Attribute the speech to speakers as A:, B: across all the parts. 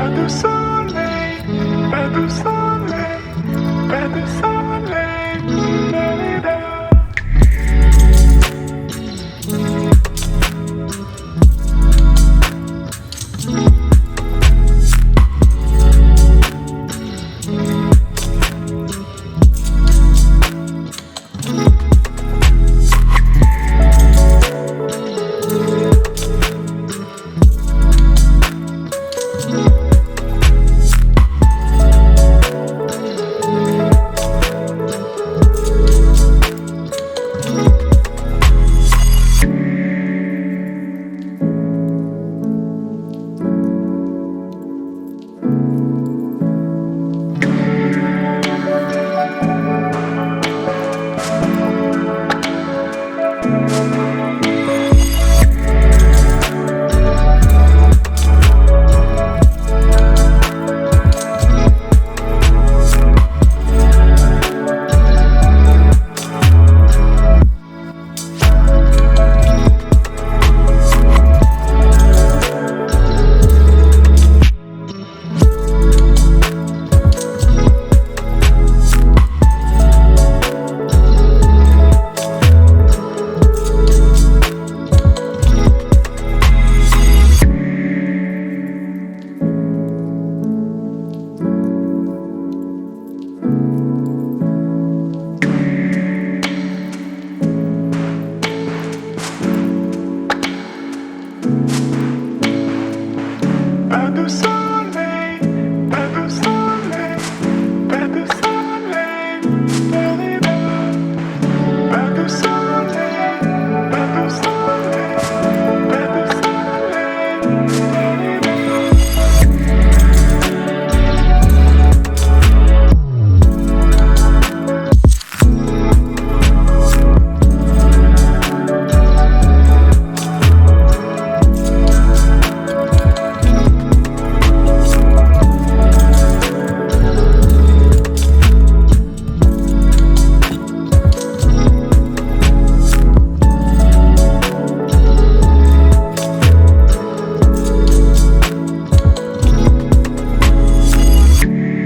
A: pas de soleil, pas de soleil, pas de soleil, da-da-da. Pas de soleil, pas de soleil, pas de soleil, da-da-da. Pas de soleil, pas de soleil,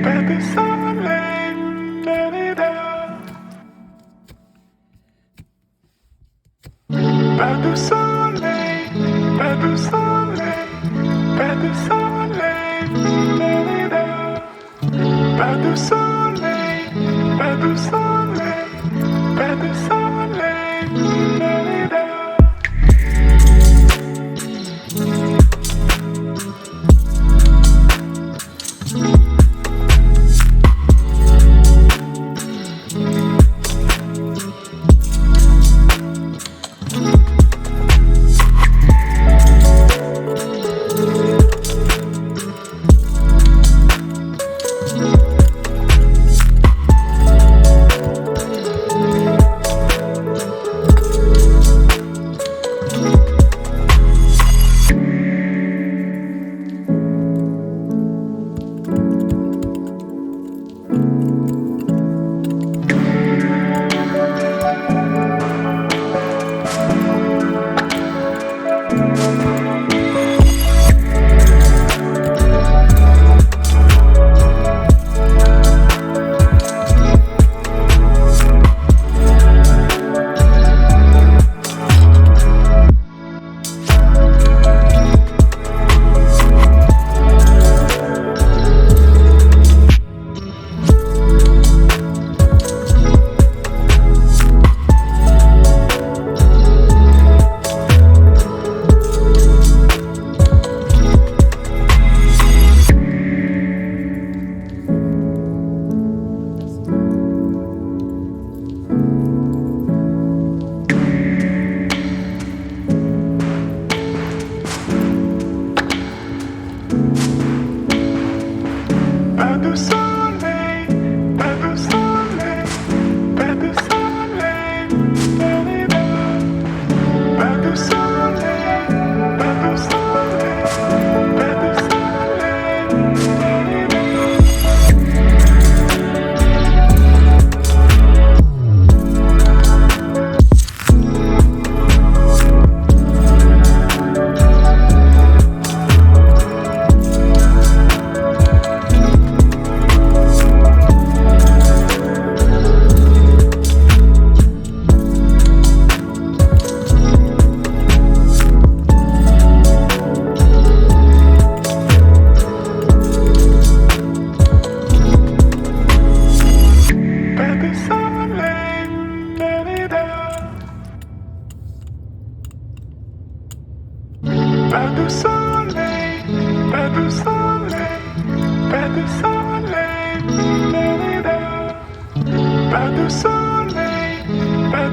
A: pas de soleil, da-da-da. Pas de soleil, da-da-da. Pas de soleil, pas de soleil, pas de soleil, da-da-da. Pas de soleil, pas de soleil, pas de soleil, da-da-da.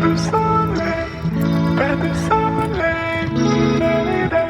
A: du soleil, pas de soleil, da-di-da.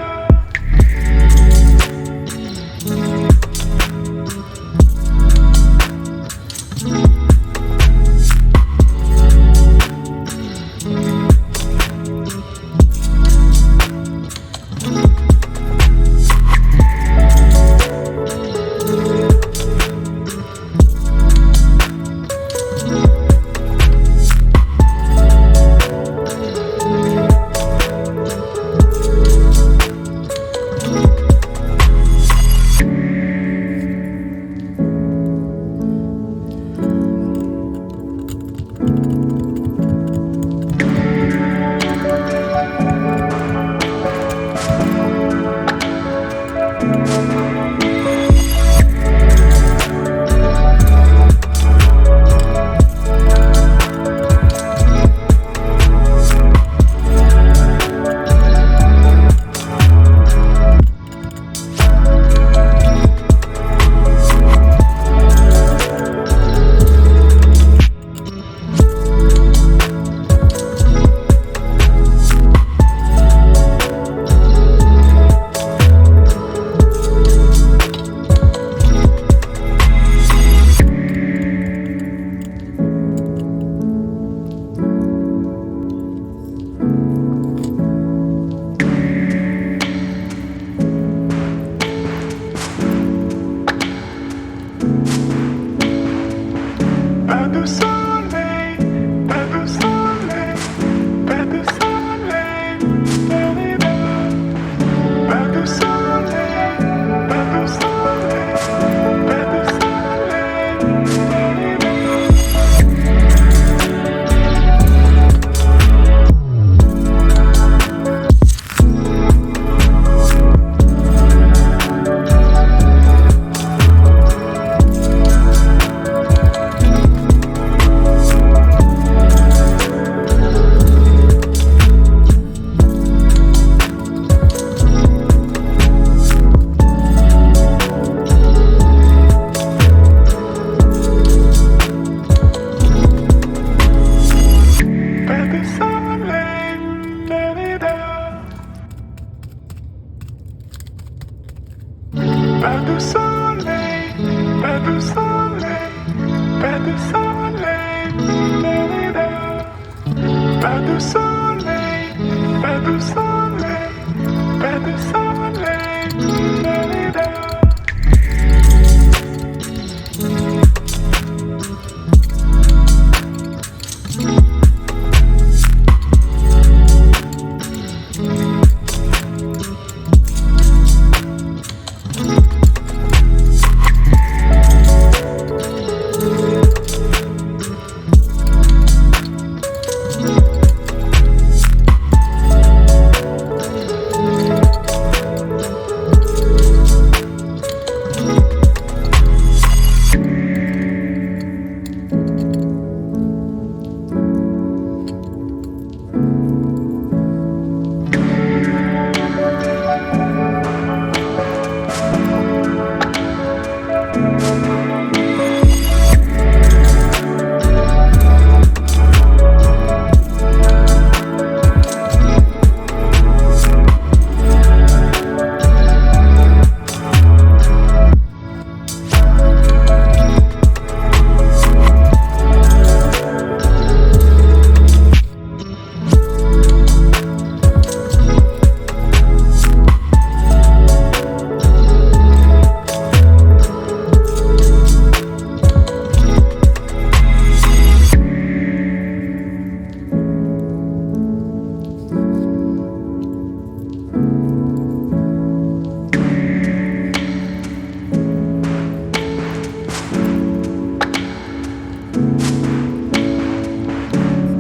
A: Pas de soleil, pas de soleil, pas de soleil, da-di-da. Pas de soleil, pas de soleil, pas de soleil, da-di-da. Pas de soleil, da-di-da. Pas de soleil, pas de soleil, pas de soleil, da-di-da. Pas de soleil, pas de soleil, pas de soleil, da-di-da.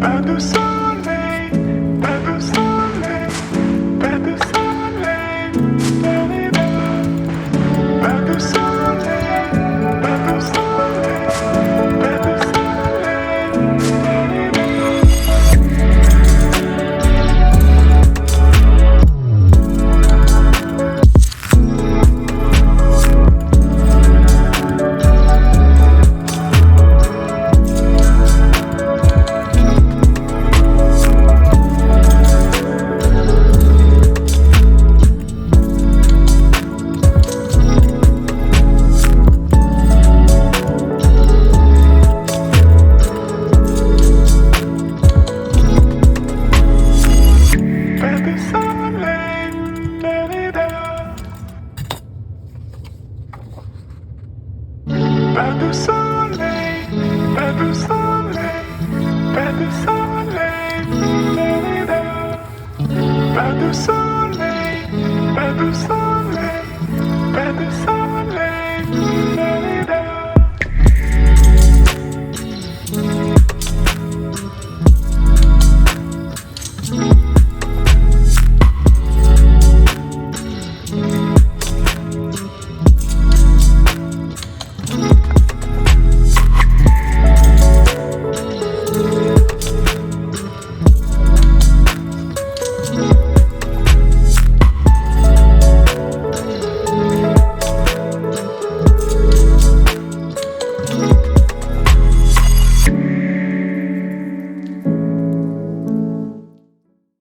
A: Pas de soleil, pas de soleil, pas de soleil, da-di-da. Pas de soleil, pas de soleil, pas de soleil, da-di-da. soleil, pas de soleil, pas de soleil.